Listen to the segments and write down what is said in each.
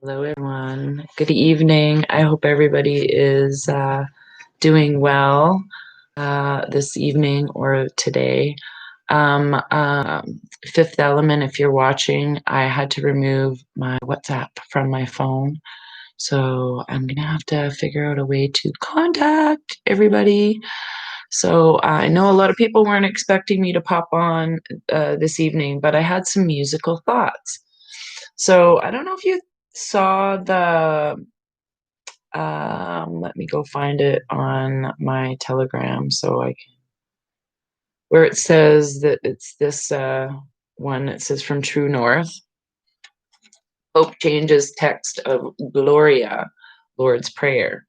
Hello, everyone. Good evening. I hope everybody is doing well this evening or today. Fifth Element, if you're watching, I had to remove my WhatsApp from my phone. So I'm going to have to figure out a way to contact everybody. So I know a lot of people weren't expecting me to pop on this evening, but I had some musical thoughts. So I don't know if you saw let me go find it on my Telegram so I can, where it says that it's this one. It says from True North. Hope changes text of Gloria, Lord's Prayer.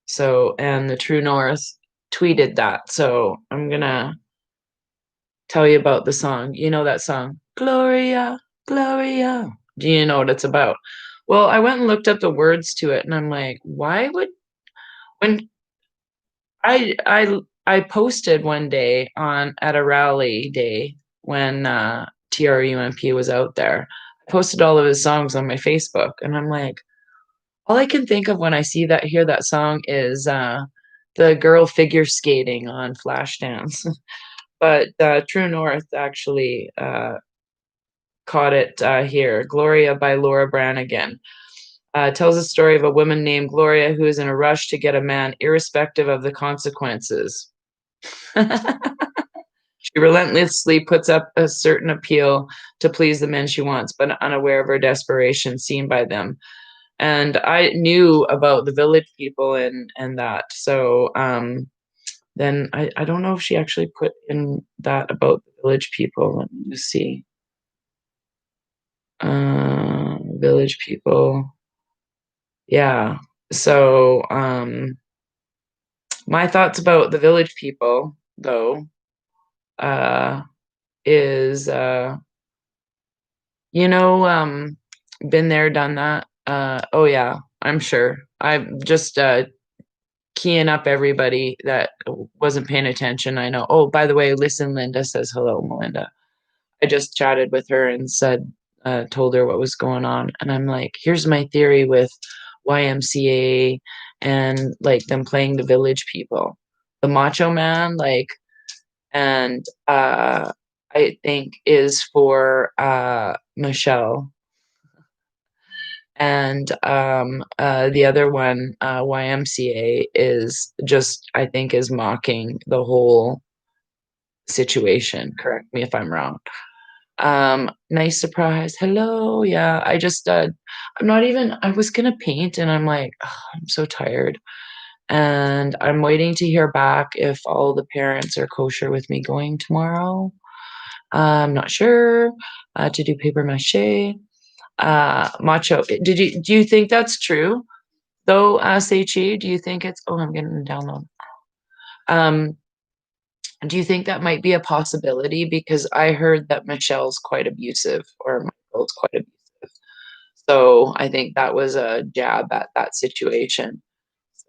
So, and the True North tweeted that. So I'm gonna tell you about the song. You know that song, Gloria, Gloria. Do you know what it's about? Well, I went and looked up the words to it, and I'm like, why would when I posted one day on at a rally day when TRUMP was out there. I posted all of his songs on my Facebook, and I'm like, all I can think of when I hear that song is the girl figure skating on Flashdance. But True North actually caught it here. Gloria by Laura Branigan. Tells the story of a woman named Gloria who is in a rush to get a man, irrespective of the consequences. She relentlessly puts up a certain appeal to please the men she wants, but unaware of her desperation seen by them. And I knew about the Village People and that. So then I don't know if she actually put in that about the Village People. Let me just see. Village People. Yeah. So my thoughts about the Village People, though, uh, is been there, done that. Oh yeah, I'm sure. I'm just keying up everybody that wasn't paying attention. I know. Oh, by the way, listen, Linda says hello, Melinda. I just chatted with her and told her what was going on, and I'm like, here's my theory with YMCA and like them playing the Village People, the Macho Man, like, and I think is for Michelle. And the other one, YMCA, is just, I think, is mocking the whole situation. Correct me if I'm wrong. Nice surprise. Hello. Yeah, I'm not even, I was gonna paint and I'm like, "Ugh, I'm so tired. And I'm waiting to hear back if all the parents are kosher with me going tomorrow. I'm not sure. To do paper mache. Macho. Do you think that's true? Though, Seichi, do you think it's I'm getting a download. Um, do you think that might be a possibility? Because I heard that Michelle's quite abusive, or Michael's quite abusive. So I think that was a jab at that situation.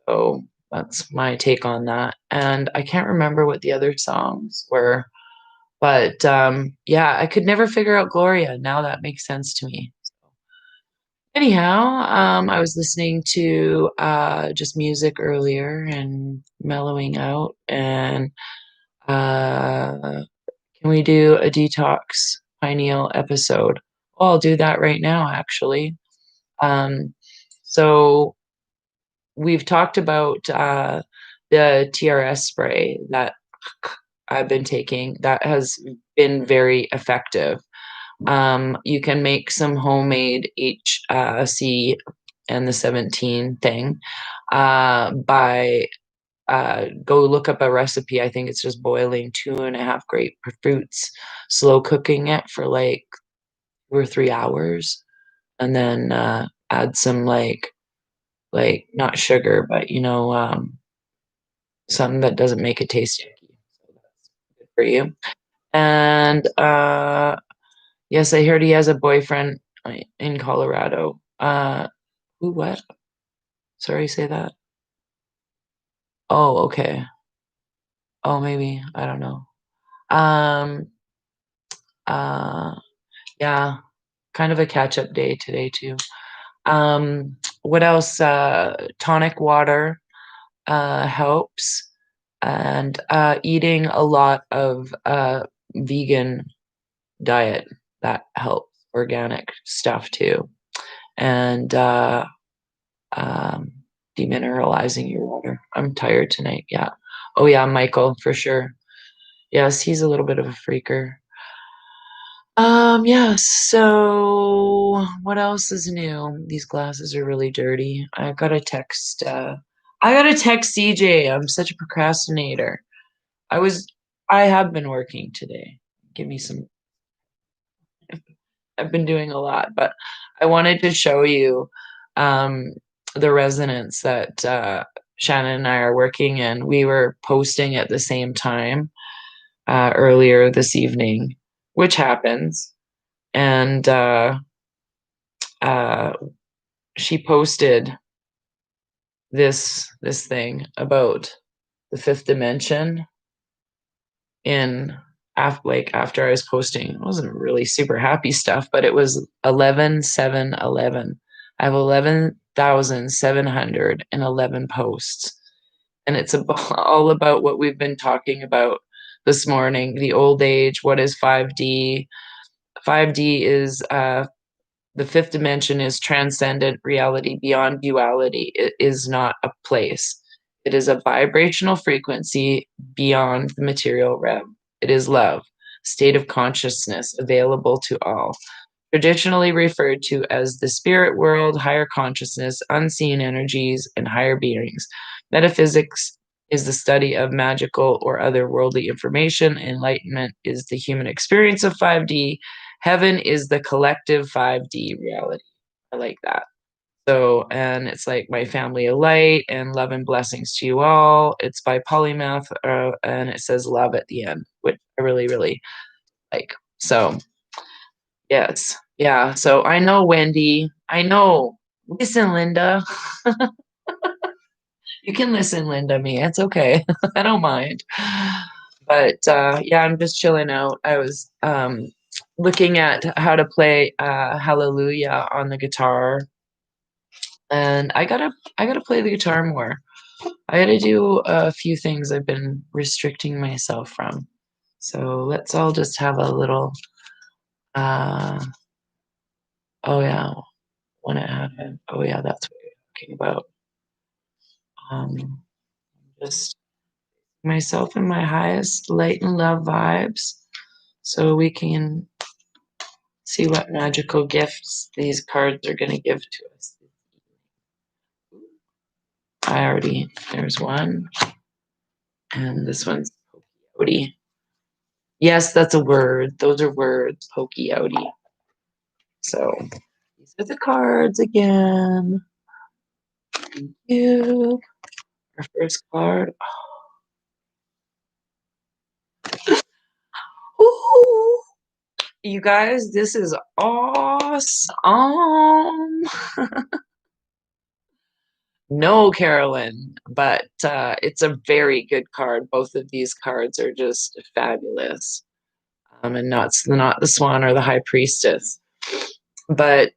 So that's my take on that. And I can't remember what the other songs were, but yeah, I could never figure out Gloria. Now that makes sense to me. Anyhow, I was listening to just music earlier and mellowing out. And can we do a detox pineal episode? Well, I'll do that right now, actually. Um, so we've talked about the TRS spray that I've been taking. That has been very effective. You can make some homemade HC and the 17 thing by go look up a recipe. I think it's just boiling 2.5 grapefruits, slow cooking it for like 2 or 3 hours, and then add some like not sugar, but something that doesn't make it taste yucky. So that's good for you. And yes, I heard he has a boyfriend in Colorado. Who, what? Sorry, say that. Oh, okay. Oh, maybe. I don't know. Um, uh, yeah, kind of a catch-up day today too. What else? Tonic water helps, and eating a lot of vegan diet that helps, organic stuff too, and um, demineralizing your water. I'm tired tonight. Yeah. Oh yeah, Michael for sure. Yes, he's a little bit of a freaker. Yeah, so what else is new? These glasses are really dirty. I gotta text CJ. I'm such a procrastinator. I was I have been working today. Give me some I've been doing a lot, but I wanted to show you um the resonance that Shannon and I are working in. We were posting at the same time earlier this evening, which happens. And uh, she posted this thing about the fifth dimension in after I was posting. It wasn't really super happy stuff, but it was 11,711. I have 11,711 posts, and it's all about what we've been talking about this morning: the old age. What is 5D? 5D is the fifth dimension is transcendent reality beyond duality. It is not a place. It is a vibrational frequency beyond the material realm. It is love, state of consciousness available to all. Traditionally referred to as the spirit world, higher consciousness, unseen energies, and higher beings. Metaphysics is the study of magical or otherworldly information. Enlightenment is the human experience of 5D. Heaven is the collective 5D reality. I like that. So, and it's like my family of light and love and blessings to you all. It's by Polymath, and it says love at the end, which I really, really like. So, yes, yeah. So I know Wendy. I know. Listen, Linda. You can listen, Linda. Me, it's okay. I don't mind. But yeah, I'm just chilling out. I was looking at how to play Hallelujah on the guitar, and I gotta play the guitar more. I gotta do a few things I've been restricting myself from. So let's all just have a little. Uh, oh yeah, when it happened. Oh yeah, that's what you're talking about. Just myself in my highest light and love vibes, so we can see what magical gifts these cards are going to give to us. There's one, and this one's pokey outie. Yes, that's a word. Those are words, pokey outie. So these are the cards again. Thank you. Our first card. Ooh, you guys, this is awesome. No, Carolyn, but it's a very good card. Both of these cards are just fabulous. And not the Swan or the High Priestess. But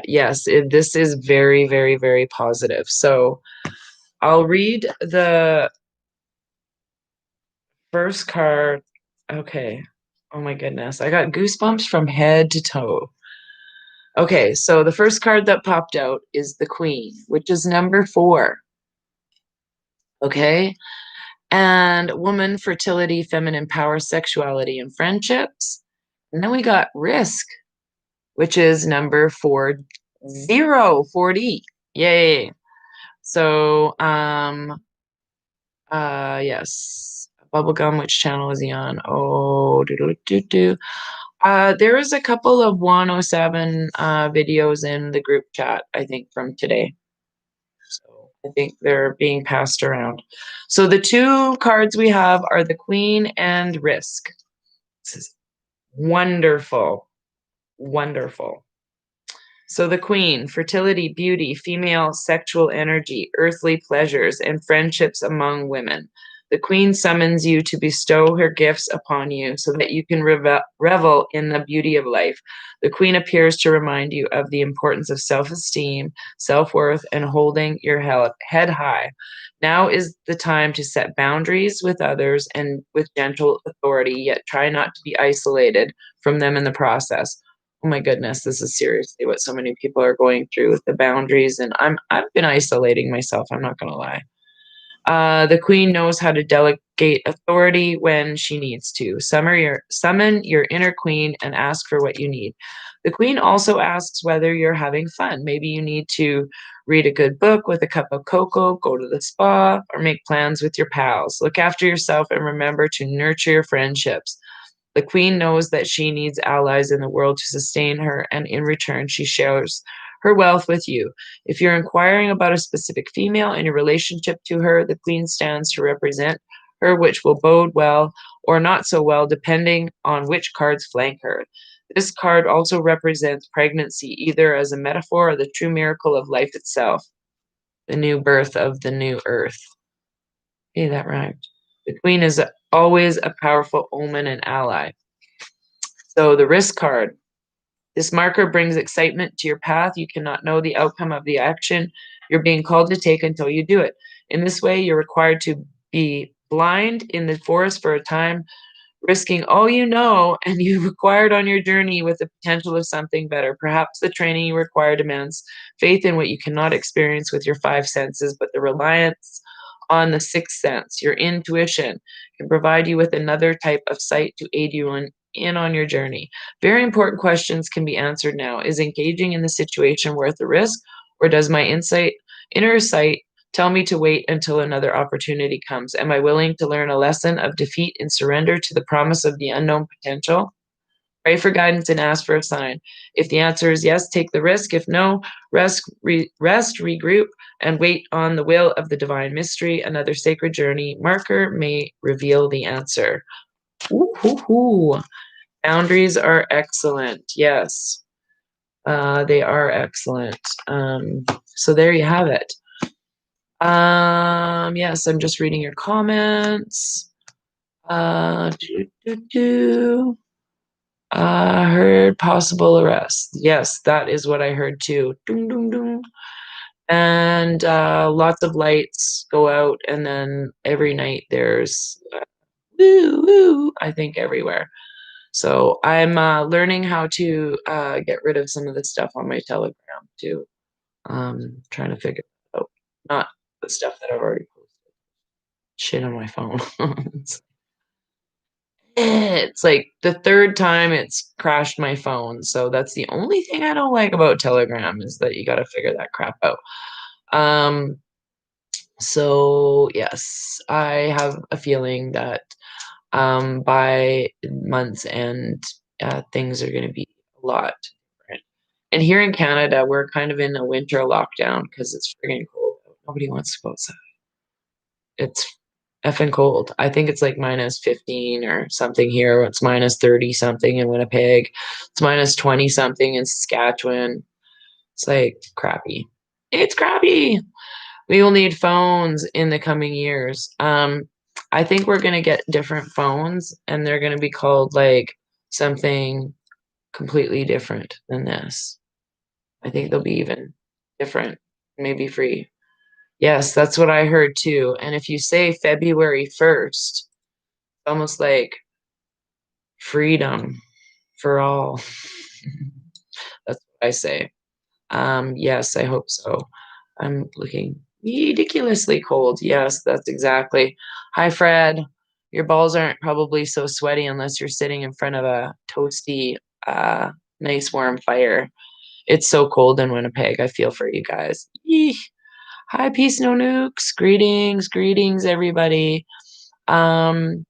yes, this is very, very, very positive. So I'll read the first card. Okay. Oh my goodness. I got goosebumps from head to toe. Okay, so the first card that popped out is the Queen, which is number 4. Okay. And woman, fertility, feminine power, sexuality, and friendships. And then we got risk, which is number 40, 40. Yay. So, yes. Bubblegum, which channel is he on? Oh, do. There was a couple of 107 videos in the group chat, I think, from today. So I think they're being passed around. So the two cards we have are the Queen and Risk. This is wonderful. Wonderful. So the Queen, fertility, beauty, female sexual energy, earthly pleasures, and friendships among women. The queen summons you to bestow her gifts upon you so that you can revel in the beauty of life. The queen appears to remind you of the importance of self esteem, self worth, and holding your head high. Now is the time to set boundaries with others and with gentle authority, yet try not to be isolated from them in the process. Oh my goodness, this is seriously what so many people are going through with the boundaries, and I've been isolating myself, I'm not gonna lie. The queen knows how to delegate authority when she needs to. Summon your inner queen and ask for what you need. The queen also asks whether you're having fun. Maybe you need to read a good book with a cup of cocoa, go to the spa, or make plans with your pals. Look after yourself and remember to nurture your friendships. The queen knows that she needs allies in the world to sustain her, and in return, she shares her wealth with you. If you're inquiring about a specific female and your relationship to her, the queen stands to represent her, which will bode well or not so well, depending on which cards flank her. This card also represents pregnancy, either as a metaphor or the true miracle of life itself, the new birth of the new earth. Hey, that rhymed. The queen is always a powerful omen and ally. So the risk card. This marker brings excitement to your path. You cannot know the outcome of the action you're being called to take until you do it. In this way, you're required to be blind in the forest for a time, risking all you know and you've acquired on your journey with the potential of something better. Perhaps the training you require demands faith in what you cannot experience with your five senses, but the reliance on the sixth sense, your intuition, can provide you with another type of sight to aid you in on your journey. Very important questions can be answered now. Is engaging in the situation worth the risk, or does my inner sight tell me to wait until another opportunity comes? Am I willing to learn a lesson of defeat and surrender to the promise of the unknown potential? Pray for guidance and ask for a sign. If the answer is yes, take the risk. If no, rest, regroup, and wait on the will of the divine mystery. Another sacred journey marker may reveal the answer. Ooh, hoo, hoo. Boundaries are excellent. Yes, they are excellent. So there you have it. Yes, I'm just reading your comments. Do, do, do. Heard possible arrest. Yes, that is what I heard too. Doom, doom, doom. And lots of lights go out, and then every night there's woo, woo, I think everywhere. So I'm learning how to get rid of some of the stuff on my Telegram too. Trying to figure it out. Not the stuff that I've already posted. Shit on my phone. It's like the third time it's crashed my phone, so that's the only thing I don't like about Telegram is that you gotta figure that crap out. Um, so yes, I have a feeling that, by month's end, things are gonna be a lot different. And here in Canada, we're kind of in a winter lockdown because it's friggin' cold out. Nobody wants to go outside. It's effing cold. I think it's like -15 or something here. It's -30 something in Winnipeg. It's -20 something in Saskatchewan. It's like crappy. It's crappy. We will need phones in the coming years. I think we're gonna get different phones, and they're gonna be called like something completely different than this. I think they'll be even different, maybe free. Yes, that's what I heard too, and if you say February 1st, almost like freedom for all. That's what I say. Yes, I hope so. I'm looking ridiculously cold. Yes, that's exactly. Hi, Fred. Your balls aren't probably so sweaty unless you're sitting in front of a toasty, uh, nice warm fire. It's so cold in Winnipeg. I feel for you guys. Eeh. Hi, Peace No Nukes. Greetings, greetings, everybody. Um,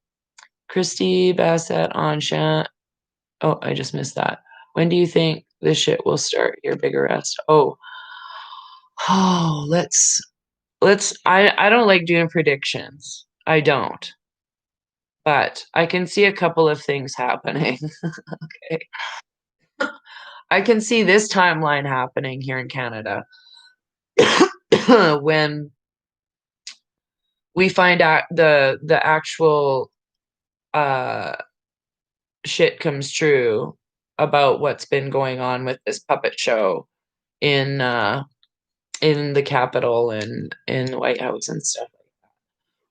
Christy Bassett on chat. Oh, I just missed that. When do you think this shit will start your big arrest? Oh, let's I don't like doing predictions. I don't. But I can see a couple of things happening. Okay. I can see this timeline happening here in Canada when we find out the actual, uh, shit comes true about what's been going on with this puppet show in, in the Capitol and in the White House and stuff.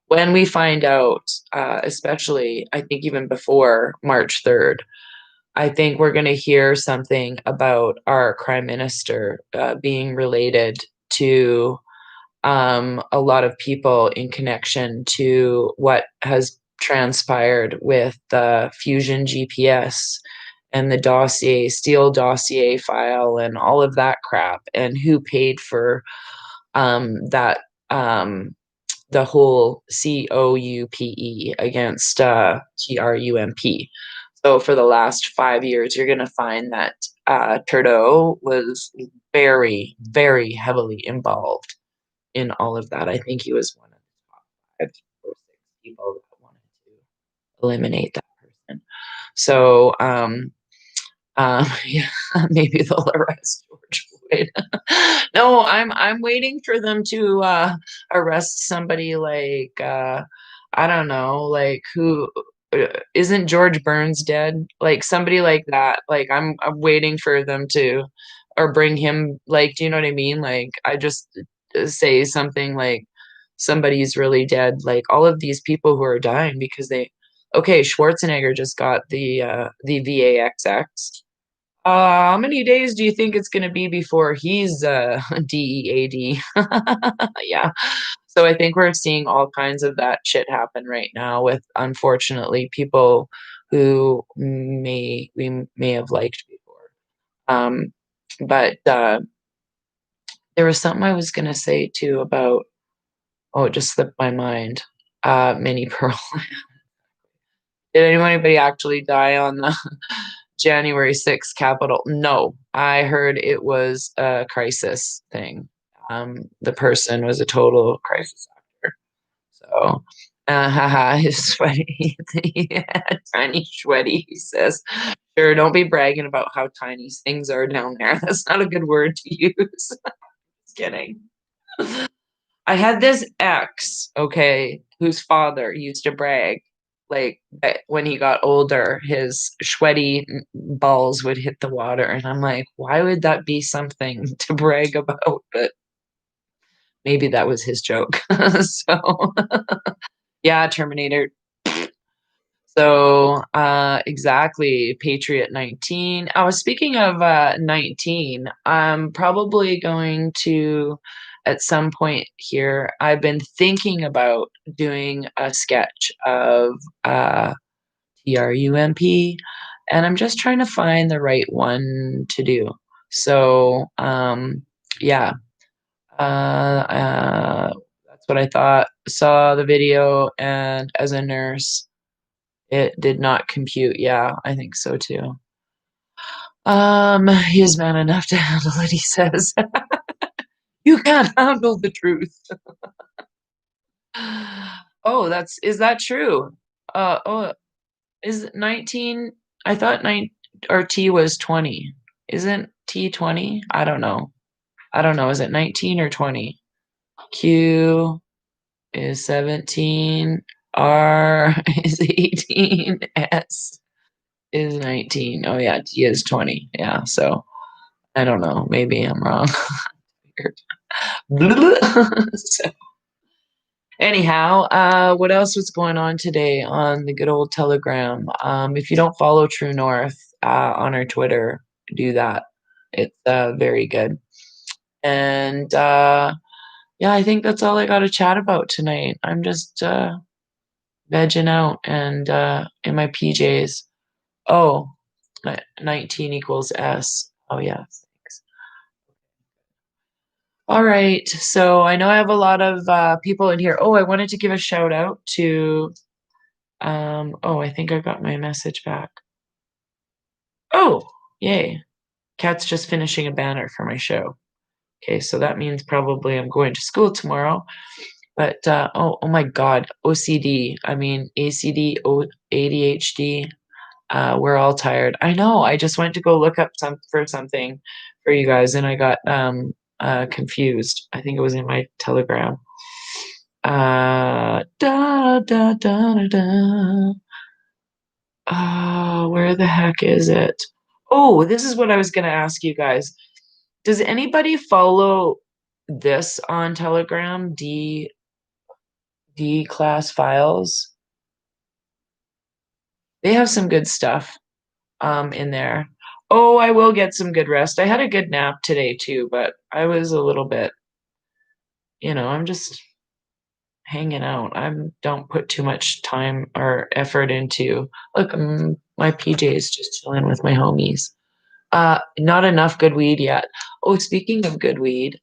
When we find out, especially, I think even before March 3rd, I think we're gonna hear something about our prime minister, being related to, a lot of people in connection to what has transpired with the Fusion GPS and the dossier, Steele dossier file, and all of that crap, and who paid for, that, the whole COUPE against, TRUMP. So for the last 5 years, you're gonna find that, Trudeau was very, very heavily involved in all of that. I think he was one of the top 5 or 6 people that wanted to eliminate that person. So, yeah, maybe they'll arrest George Floyd. No, I'm waiting for them to, arrest somebody like, I don't know, like who isn't George Burns dead? Like somebody like that. Like I'm waiting for them to or bring him like, do you know what I mean? Like I just say something like somebody's really dead. Like all of these people who are dying because they okay, Schwarzenegger just got the VAXX. How many days do you think it's gonna be before he's, DEAD? Yeah. So I think we're seeing all kinds of that shit happen right now with, unfortunately, people who we may have liked before. Um, but, there was something I was gonna say too about oh, it just slipped my mind. Minnie Pearl. Did anybody actually die on the January 6th Capitol? No, I heard it was a crisis thing. The person was a total crisis actor. So, haha, he's sweaty. Yeah, tiny sweaty, he says. Sure, don't be bragging about how tiny things are down there. That's not a good word to use. Just kidding. I had this ex, okay, whose father used to brag, like, that when he got older, his sweaty balls would hit the water, and I'm like, "Why would that be something to brag about?" But maybe that was his joke. So, yeah, Terminator. So, exactly, Patriot 19. I was speaking of, 19, I'm probably going to, at some point here I've been thinking about doing a sketch of, TRUMP, and I'm just trying to find the right one to do. So, yeah, that's what I thought. Saw the video, and as a nurse it did not compute. Yeah, I think so too. He is man enough to handle it, he says. You can't handle the truth. Oh, that's is that true? Oh, is it 19? I thought 9 or T was 20. Isn't T 20? I don't know. I don't know. Is it 19 or 20? Q is 17. R is 18. S is 19. Oh yeah, T is 20. Yeah, so I don't know. Maybe I'm wrong. So, anyhow, what else was going on today on the good old Telegram? If you don't follow True North on our Twitter, do that. It's very good. And yeah, I think that's all I got to chat about tonight. I'm just vegging out and in my PJs. Oh, 19 equals S. Oh, yeah. All right. So I know I have a lot of people in here. Oh, I wanted to give a shout out to, oh, I think I got my message back. Oh, yay. Kat's just finishing a banner for my show. Okay, so that means probably I'm going to school tomorrow. But oh my God, OCD. I mean ACD, ADHD. We're all tired. I know. I just went to go look up something for you guys, and I got confused. I think it was in my Telegram. Da da da da da. Where the heck is it? Oh, this is what I was gonna ask you guys. Does anybody follow this on Telegram? D class files. They have some good stuff in there. Oh, I will get some good rest. I had a good nap today too, but I was a little bit, I'm just hanging out. I don't put too much time or effort into look, my PJs just chilling with my homies. Not enough good weed yet. Oh, speaking of good weed,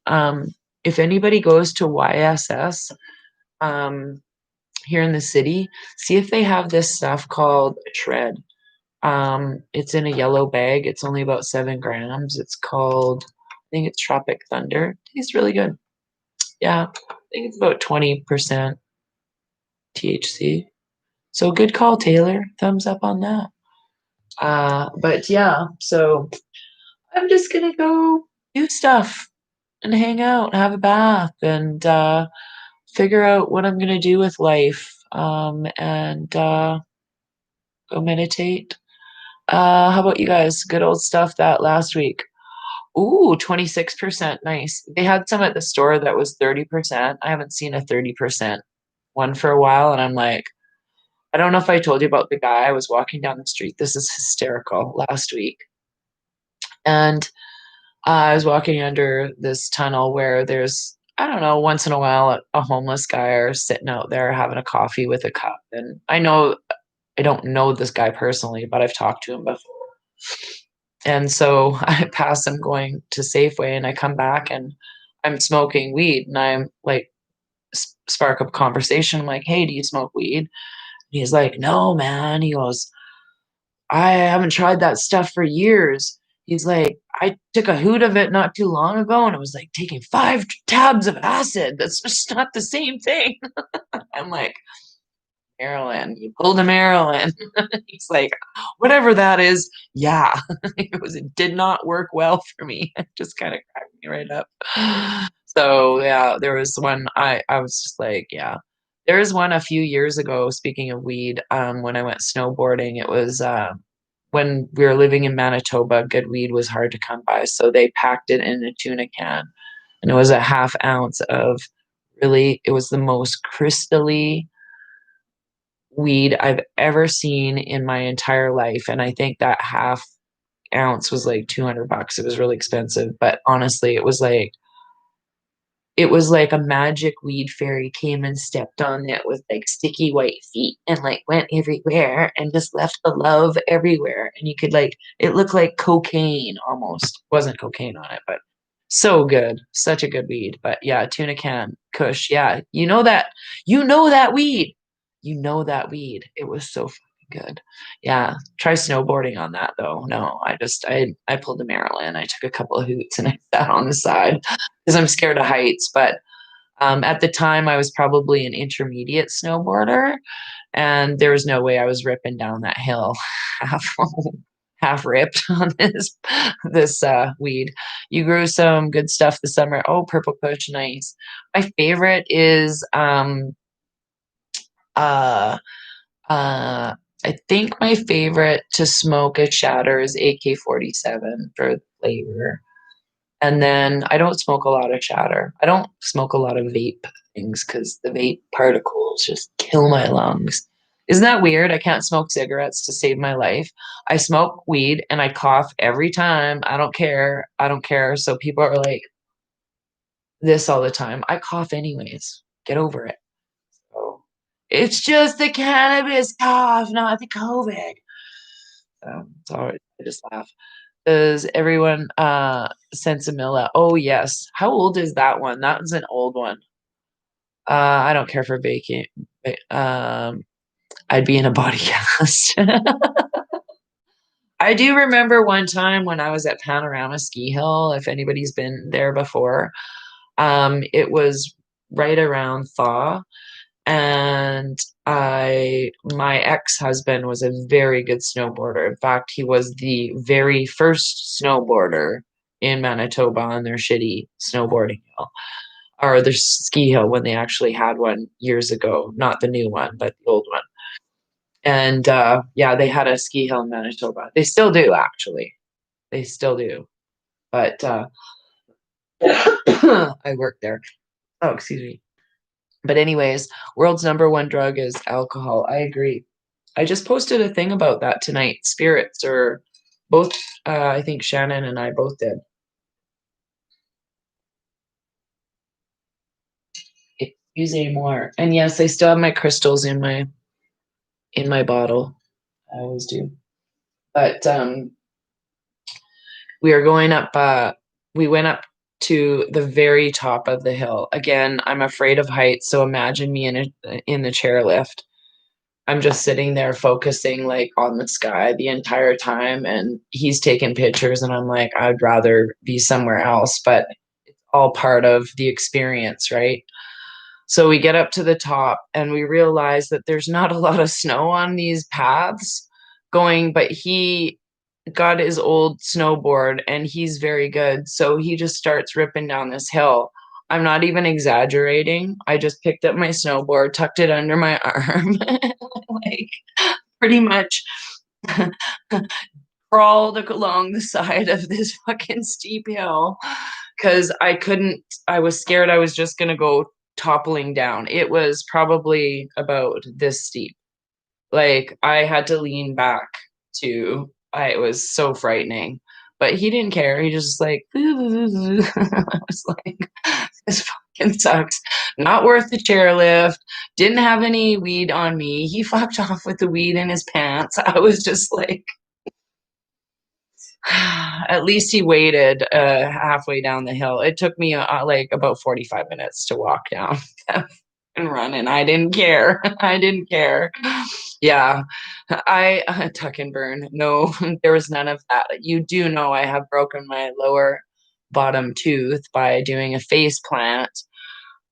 if anybody goes to YSS um, here in the city, see if they have this stuff called Shred. It's in a yellow bag. It's only about 7 grams. It's called, I think it's Tropic Thunder. Tastes really good. Yeah, I think it's about 20% THC. So good call, Taylor. Thumbs up on that. But yeah, so I'm just gonna go do stuff and hang out, have a bath, and figure out what I'm gonna do with life. And go meditate. How about you guys? Good old stuff that last week. Ooh, 26%. Nice. They had some at the store that was 30%. I haven't seen a 30% one for a while, and I'm like, I don't know if I told you about the guy I was walking down the street. This is hysterical last week. And I was walking under this tunnel where there's, I don't know, once in a while, a homeless guy or sitting out there having a coffee with a cup. And I don't know this guy personally, but I've talked to him before. And so I pass him going to Safeway and I come back and I'm smoking weed and I'm like, spark up conversation. I'm like, hey, do you smoke weed? And he's like, no, man. He goes, I haven't tried that stuff for years. He's like, I took a hoot of it not too long ago and it was like taking 5 tabs of acid. That's just not the same thing. I'm like, Marilyn, you pulled a Marilyn. He's like, whatever that is, yeah. It did not work well for me. It just kind of cracked me right up. So yeah, there was one I was just like, yeah. There was one a few years ago, speaking of weed, when I went snowboarding. It was when we were living in Manitoba, good weed was hard to come by. So they packed it in a tuna can. And it was a half ounce of really, it was the most crystally weed I've ever seen in my entire life. And I think that half ounce was like $200. It was really expensive. But honestly, it was like a magic weed fairy came and stepped on it with like sticky white feet and like went everywhere and just left the love everywhere. And you could like it looked like cocaine almost. Wasn't cocaine on it, but so good. Such a good weed. But yeah, tuna can, Kush. Yeah. You know that weed. You know that weed. It was so fucking good. Yeah. Try snowboarding on that though. No, I pulled a Maryland. I took a couple of hoots and I sat on the side because I'm scared of heights. But at the time, I was probably an intermediate snowboarder, and there was no way I was ripping down that hill half half ripped on this weed. You grew some good stuff this summer. Oh, purple kush, nice. My favorite is uh uh I think my favorite to smoke a shatter is AK-47 for flavor. And then I don't smoke a lot of chatter. I don't smoke a lot of vape things because the vape particles just kill my lungs. Isn't that weird? I can't smoke cigarettes to save my life. I smoke weed and I cough every time. I don't care. I don't care. So people are like this all the time. I cough anyways. Get over it. So it's just the cannabis cough, not the COVID. So I just laugh. Does everyone Sensimilla? Oh yes. How old is that one? That one's an old one. I don't care for baking. I'd be in a body cast. I do remember one time when I was at Panorama Ski Hill, if anybody's been there before. It was right around thaw, and my ex-husband was a very good snowboarder. In fact, he was the very first snowboarder in Manitoba on their shitty snowboarding hill. or their ski hill when they actually had one years ago, not the new one, but the old one. And, yeah, they had a ski hill in Manitoba. They still do, actually. They still do. But, I work there. Oh, excuse me. But anyways, world's number 1 drug is alcohol. I agree. I just posted a thing about that tonight. Spirits or both, I think Shannon and I both did. Excuse me more. And yes, I still have my crystals in my bottle. I always do. But we are going up we went up to the very top of the hill. Again, I'm afraid of heights, so imagine me in the chairlift. I'm just sitting there focusing like on the sky the entire time, and he's taking pictures and I'm like, I'd rather be somewhere else, but it's all part of the experience, right? So we get up to the top and we realize that there's not a lot of snow on these paths going, but he got his old snowboard and he's very good. So he just starts ripping down this hill. I'm not even exaggerating. I just picked up my snowboard, tucked it under my arm, like pretty much crawled along the side of this fucking steep hill because I was scared I was just going to go toppling down. It was probably about this steep. Like I had to lean back it was so frightening. But he didn't care. He just like I was like, this fucking sucks. Not worth the chairlift. Didn't have any weed on me. He fucked off with the weed in his pants. I was just like, at least he waited halfway down the hill. It took me like about 45 minutes to walk down and run, and I didn't care. I didn't care. Yeah, I tuck and burn. No, there was none of that. You do know I have broken my lower bottom tooth by doing a face plant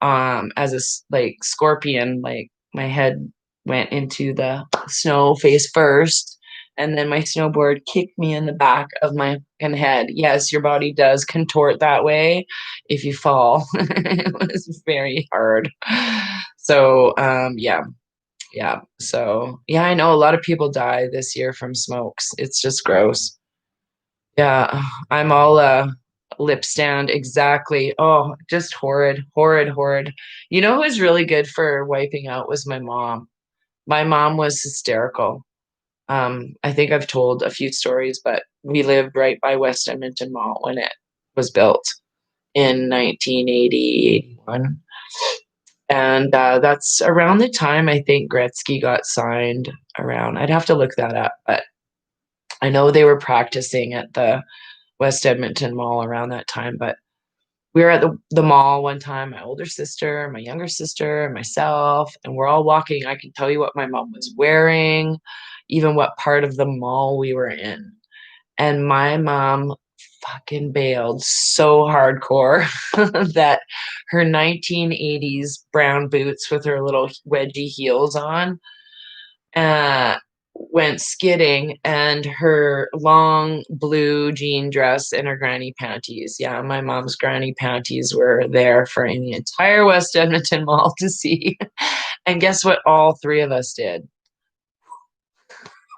as a like scorpion. Like my head went into the snow face first, and then my snowboard kicked me in the back of my fucking head. Yes, your body does contort that way if you fall. It was very hard. So yeah. Yeah. So yeah, I know a lot of people die this year from smokes. It's just gross. Yeah, I'm all lip stand exactly. Oh, just horrid, horrid, horrid. You know who was really good for wiping out was my mom. My mom was hysterical. I think I've told a few stories, but we lived right by West Edmonton Mall when it was built in 1980, 81. And that's around the time I think Gretzky got signed around. I'd have to look that up, but I know they were practicing at the West Edmonton Mall around that time. But we were at the mall one time, my older sister, my younger sister, and myself, and we're all walking. I can tell you what my mom was wearing, even what part of the mall we were in. And my mom fucking bailed so hardcore that her 1980s brown boots with her little wedgie heels on uh, went skidding, and her long blue jean dress and her granny panties. Yeah, my mom's granny panties were there for the entire West Edmonton Mall to see. And guess what all three of us did?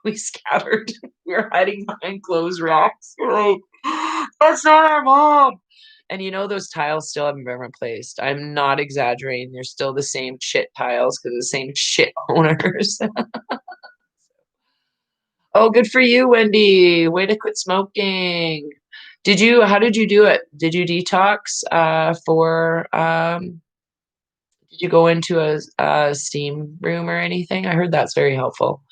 We scattered. We were hiding behind clothes racks. We're like, that's not our mom. And you know those tiles still haven't been replaced. I'm not exaggerating. They're still the same shit tiles because of the same shit owners. Oh, good for you, Wendy. Way to quit smoking. How did you do it? Did you detox did you go into a steam room or anything? I heard that's very helpful.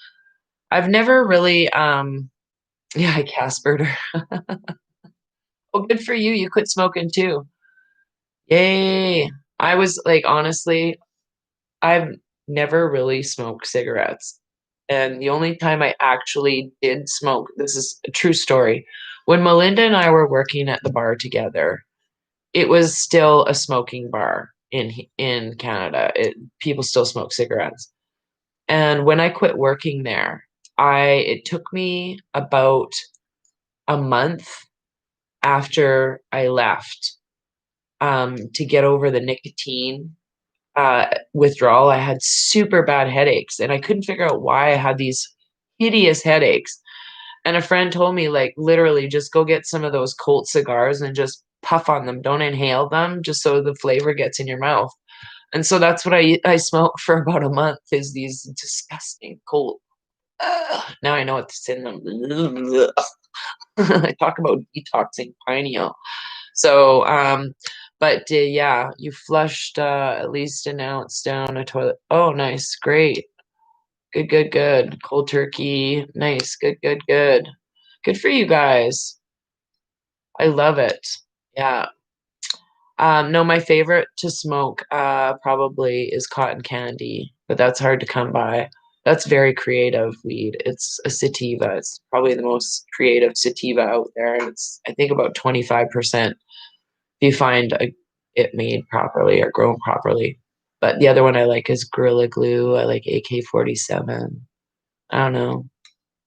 I've never really, yeah, I Caspered her. Oh, good for you. You quit smoking too. Yay. I was like, honestly, I've never really smoked cigarettes. And the only time I actually did smoke, this is a true story. When Melinda and I were working at the bar together, it was still a smoking bar in Canada. People still smoke cigarettes. And when I quit working there, it took me about a month after I left to get over the nicotine withdrawal. I had super bad headaches, and I couldn't figure out why I had these hideous headaches. And a friend told me, like, literally, just go get some of those Colt cigars and just puff on them. Don't inhale them, just so the flavor gets in your mouth. And so that's what I smoked for about a month, is these disgusting Colt. Now I know what's in them. I talk about detoxing pineal. So, yeah, you flushed at least an ounce down a toilet. Oh, nice, great, good, good, good. Cold turkey, nice, good, good, good. Good for you guys. I love it. Yeah. No, my favorite to smoke probably is cotton candy, but that's hard to come by. That's very creative weed. It's a sativa. It's probably the most creative sativa out there. And it's, I think, about 25% if you find it made properly or grown properly. But the other one I like is Gorilla Glue. I like AK-47. I don't know.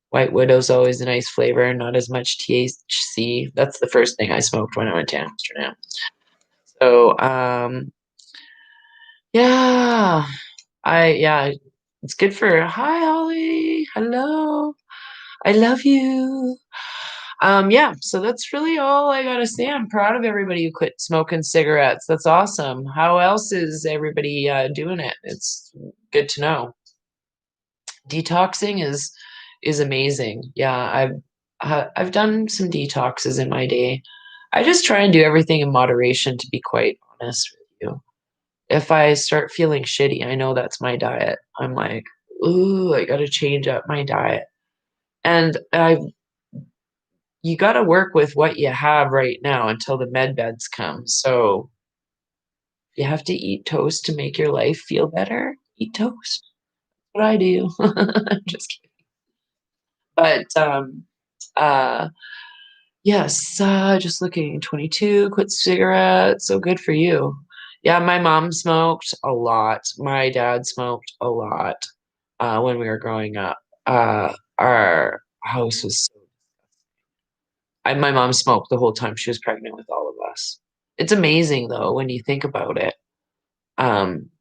White Widow's always a nice flavor, not as much THC. That's the first thing I smoked when I went to Amsterdam. So, yeah, yeah, it's good for, hi, Holly. Hello. I love you. Yeah, so that's really all I gotta say. I'm proud of everybody who quit smoking cigarettes. That's awesome. How else is everybody doing it? It's good to know. Detoxing is amazing. Yeah, I've done some detoxes in my day. I just try and do everything in moderation, to be quite honest with you. If I start feeling shitty, I know that's my diet. I'm like, ooh, I gotta change up my diet. And you gotta work with what you have right now until the med beds come. So you have to eat toast to make your life feel better. Eat toast. What I do. Just kidding. But uh yes, just looking, 22, quit cigarettes. So good for you. Yeah, my mom smoked a lot. My dad smoked a lot when we were growing up. Our house was so, my mom smoked the whole time she was pregnant with all of us. It's amazing though when you think about it,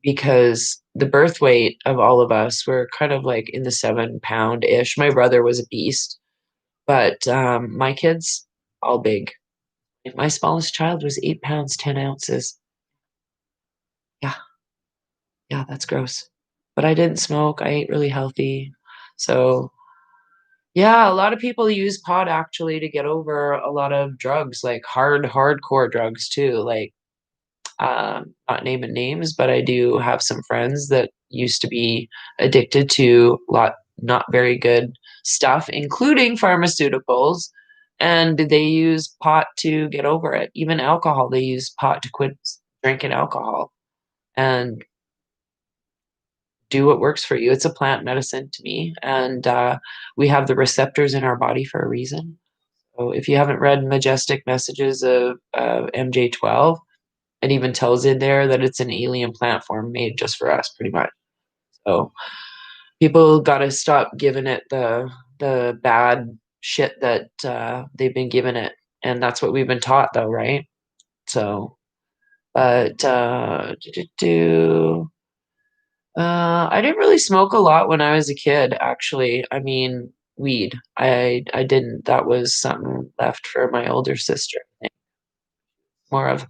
because the birth weight of all of us were kind of like in the 7 pound ish. My brother was a beast, but my kids all big. My smallest child was 8 pounds 10 ounces. Yeah, yeah, that's gross. But I didn't smoke. I ate really healthy. So yeah, a lot of people use pot actually to get over a lot of drugs, like hardcore drugs too. Like, not naming names, but I do have some friends that used to be addicted to lot not very good stuff, including pharmaceuticals, and they use pot to get over it. Even alcohol, they use pot to quit drinking alcohol and do what works for you. It's a plant medicine to me, and we have the receptors in our body for a reason. So if you haven't read Majestic Messages of MJ12, it even tells in there that it's an alien plant form made just for us, pretty much. So people got to stop giving it the bad shit that they've been giving it, and that's what we've been taught, though, right? So, but I didn't really smoke a lot when I was a kid, actually. I mean, weed. I didn't. That was something left for my older sister. I think. More of,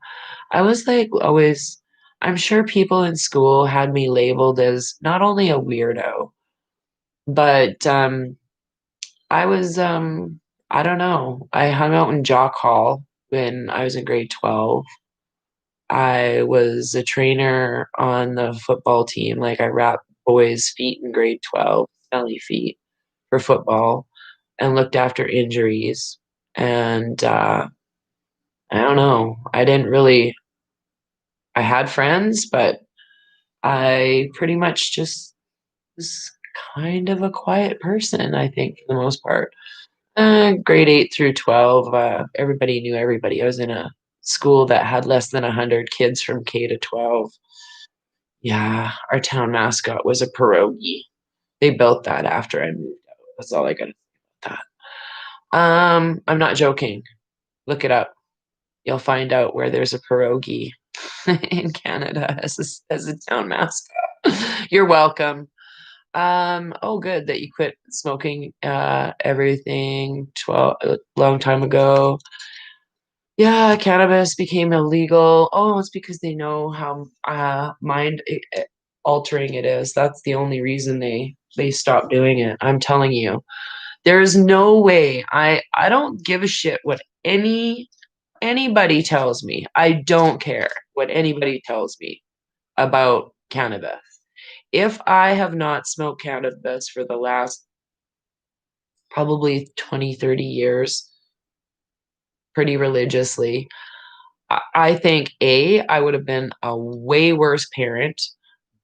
I was like always, I'm sure people in school had me labeled as not only a weirdo, but I was I don't know. I hung out in Jock Hall when I was in grade 12. I was a trainer on the football team. Like, I wrapped boys' feet in grade 12, smelly feet, for football, and looked after injuries. And I don't know. I didn't really, I had friends, but I pretty much just was kind of a quiet person, I think, for the most part. Grade 8 through 12, everybody knew everybody. I was in a school that had less than 100 kids from K to 12. Yeah, our town mascot was a pierogi. They built that after I moved out. That's all I gotta say about that. I'm not joking. Look it up. You'll find out where there's a pierogi in Canada as a town mascot. You're welcome. Oh, good that you quit smoking, everything 12 a long time ago. Yeah, cannabis became illegal. Oh, it's because they know how, mind altering it is. That's the only reason they stopped doing it. I'm telling you. There's no way. I don't give a shit what anybody tells me. I don't care what anybody tells me about cannabis. If I have not smoked cannabis for the last probably 20, 30 years pretty religiously, I think A, I would have been a way worse parent.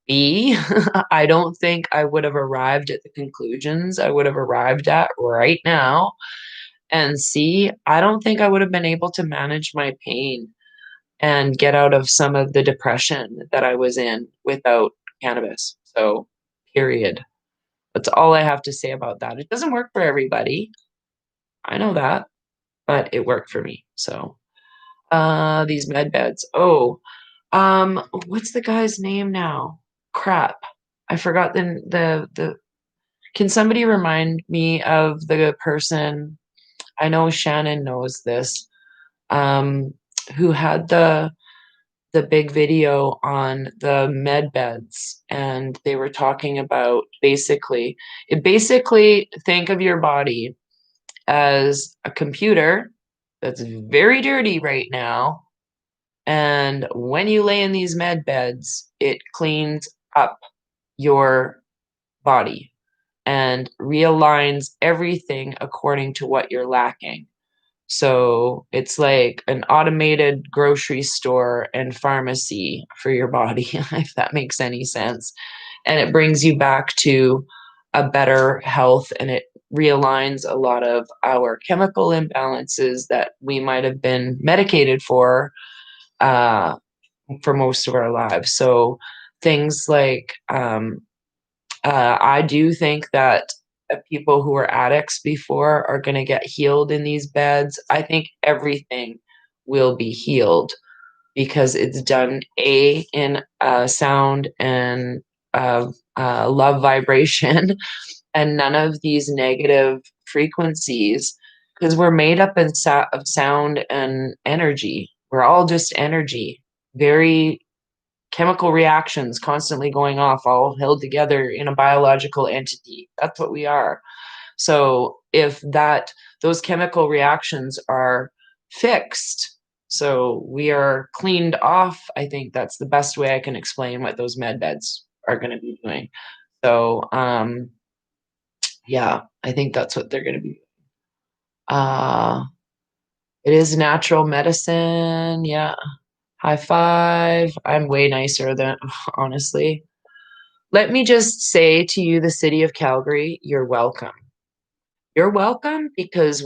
B, I don't think I would have arrived at the conclusions I would have arrived at right now. And C, I don't think I would have been able to manage my pain and get out of some of the depression that I was in without cannabis. So, period. That's all I have to say about that. It doesn't work for everybody. I know that, but it worked for me. So, these med beds. Oh, what's the guy's name now? Crap. I forgot the can somebody remind me of the person? I know Shannon knows this. Um, who had the big video on the med beds, and they were talking about basically think of your body as a computer that's very dirty right now, and when you lay in these med beds, it cleans up your body and realigns everything according to what you're lacking. So it's like an automated grocery store and pharmacy for your body, if that makes any sense. And it brings you back to a better health, and it realigns a lot of our chemical imbalances that we might have been medicated uh, for most of our lives. So things like I do think that people who were addicts before are gonna get healed in these beds. I think everything will be healed because it's done, A, in, sound and, love vibration and none of these negative frequencies, because 'cause we're made up in of sound and energy. We're all just energy, very chemical reactions constantly going off, all held together in a biological entity. That's what we are. So if those chemical reactions are fixed, so we are cleaned off, I think that's the best way I can explain what those med beds are going to be doing. So yeah, I think that's what they're going to be. Uh, it is natural medicine. Yeah. High five. I'm way nicer than honestly. Let me just say to you, the city of Calgary, you're welcome. You're welcome because when